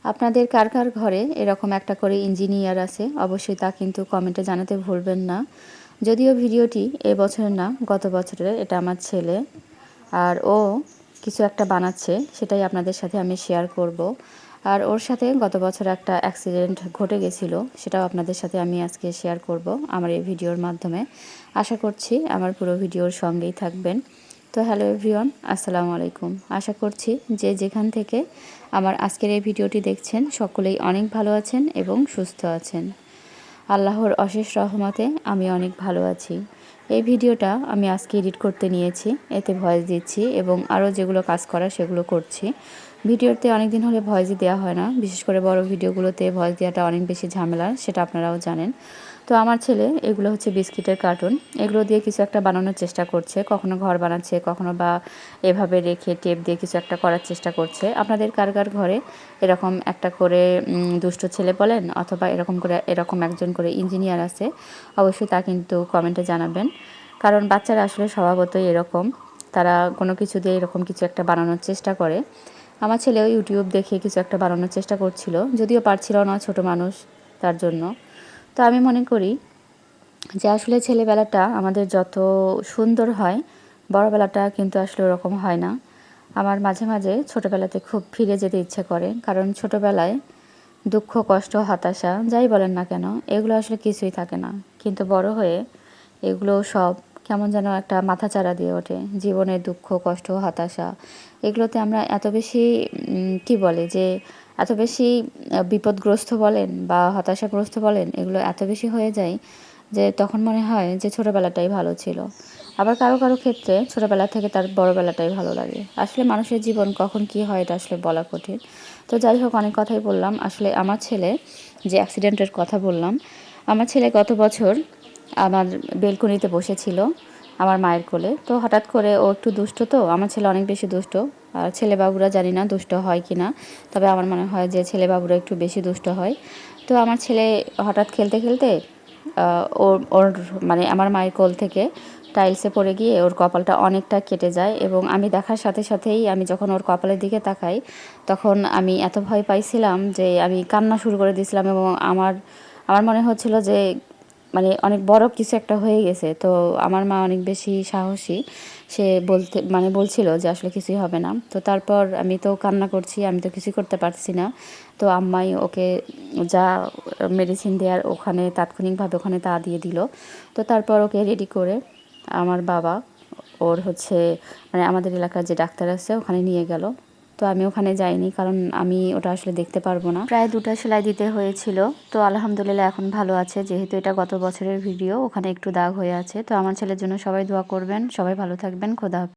আপনাদের কার কার ঘরে এরকম একটা করে ইঞ্জিনিয়ার আছে অবশ্যই তা কিন্তু কমেন্টে জানাতে ভুলবেন না। যদিও ভিডিওটি এবছরের না গত বছরের, এটা আমার ছেলে আর ও কিছু একটা বানাচ্ছে, সেটাই আপনাদের সাথে আমি শেয়ার করব। আর ওর সাথে গত বছর একটা অ্যাক্সিডেন্ট ঘটে গেছিলো, সেটাও আপনাদের সাথে আমি আজকে শেয়ার করব আমার এই ভিডিওর মাধ্যমে। আশা করছি আমার পুরো ভিডিওর সঙ্গেই থাকবেন। তো হ্যালো এভরিওয়ান, আসসালামু আলাইকুম। আশা করছি যে যেখান থেকে আমার আজকের এই ভিডিওটি দেখছেন সকলেই অনেক ভালো আছেন এবং সুস্থ আছেন। আল্লাহর অশেষ রহমতে আমি অনেক ভালো আছি। এই ভিডিওটা আমি আজকে এডিট করতে নিয়েছি, এতে ভয়েস দিচ্ছি এবং আরও যেগুলো কাজ করা সেগুলো করছি। ভিডিওতে অনেক দিন হলে ভয়েসই দেওয়া হয় না, বিশেষ করে বড় ভিডিওগুলোতে ভয়েস দেওয়াটা অনেক বেশি ঝামেলার, সেটা আপনারাও জানেন। তো আমার ছেলে এগুলো হচ্ছে বিস্কিটের কার্টুন, এগুলো দিয়ে কিছু একটা বানানোর চেষ্টা করছে, কখনো ঘর বানাচ্ছে, কখনো বা এভাবে রেখে টেপ দিয়ে কিছু একটা করার চেষ্টা করছে। আপনাদের কার কার ঘরে এরকম একটা করে দুষ্ট ছেলে বলেন অথবা এরকম একজন করে ইঞ্জিনিয়ার আছে, অবশ্যই তা কিন্তু কমেন্টে জানাবেন। কারণ বাচ্চারা আসলে স্বভাবতই এরকম, তারা কোনো কিছু দিয়ে এরকম কিছু একটা বানানোর চেষ্টা করে। আমার ছেলেও ইউটিউব দেখে কিছু একটা বানানোর চেষ্টা করছিল, যদিও পারছিল না, ছোট মানুষ তার জন্য। তো আমি মনে করি যে আসলে ছেলেবেলাটা আমাদের যত সুন্দর হয়, বড়বেলাটা কিন্তু আসলে ওরকম হয় না। আমার মাঝে মাঝে ছোটোবেলাতে খুব ফিরে যেতে ইচ্ছে করে, কারণ ছোটোবেলায় দুঃখ, কষ্ট, হতাশা যাই বলেন না কেন এগুলো আসলে কিছুই থাকে না, কিন্তু বড় হয়ে এগুলো সব কেমন যেন একটা মাথাচাড়া দিয়ে ওঠে। জীবনের দুঃখ, কষ্ট, হতাশা এগুলোতে আমরা এত বেশি কি বলে যে এত বেশি বিপদগ্রস্ত বলেন বা হতাশাগ্রস্ত বলেন, এগুলো এত বেশি হয়ে যায় যে তখন মনে হয় যে ছোটোবেলাটাই ভালো ছিল। আবার কারো কারো ক্ষেত্রে ছোটোবেলা থেকে তার বড়োবেলাটাই ভালো লাগে। আসলে মানুষের জীবন কখন কি হয় এটা আসলে বলা কঠিন। তো যাই হোক, অনেক কথাই বললাম। আসলে আমার ছেলে যে অ্যাক্সিডেন্টের কথা বললাম, আমার ছেলে গত বছর আমার বেলকনিতে বসেছিল আমার মায়ের কোলে। তো হঠাৎ করে ও একটু দুষ্ট, তো আমার ছেলে অনেক বেশি দুষ্ট। আর ছেলে বাবুরা জানি না দুষ্ট হয় কি না, তবে আমার মনে হয় যে ছেলে বাবুরা একটু বেশি দুষ্ট হয়। তো আমার ছেলে হঠাৎ খেলতে খেলতে ওর ওর মানে আমার মায়ের কোল থেকে টাইলসে পড়ে গিয়ে ওর কপালটা অনেকটা কেটে যায়, এবং আমি দেখার সাথে সাথেই আমি যখন ওর কপালের দিকে তাকাই তখন আমি এত ভয় পাইছিলাম যে আমি কান্না শুরু করে দিয়েছিলাম, এবং আমার আমার মনে হচ্ছিল যে অনেক বড় কিছু একটা হয়ে গেছে। তো আমার মা অনেক বেশি সাহসী, সে বলছিল যে আসলে কিছুই হবে না। তো তারপর আমি তো কান্না করছি, আমি তো কিছুই করতে পারছি না। তো আম্মাই ওকে যা মেডিসিন দেওয়ার ওখানে তাৎক্ষণিকভাবে ওখানে তা দিয়ে দিল। তো তারপর ওকে রেডি করে আমার বাবা ওর আমাদের এলাকার যে ডাক্তার আছে ওখানে নিয়ে গেল। তো আমি ওখানে যাইনি, কারণ আমি ওটা আসলে দেখতে পারবো না। প্রায় 2টা সেলাই দিতে হয়েছিল। তো আলহামদুলিল্লাহ এখন ভালো আছে, যেহেতু এটা গত বছরের ভিডিও, ওখানে একটু দাগ হয়ে আছে। তো আমার ছেলের জন্য সবাই দোয়া করবেন, সবাই ভালো থাকবেন। খোদা হাফেজ।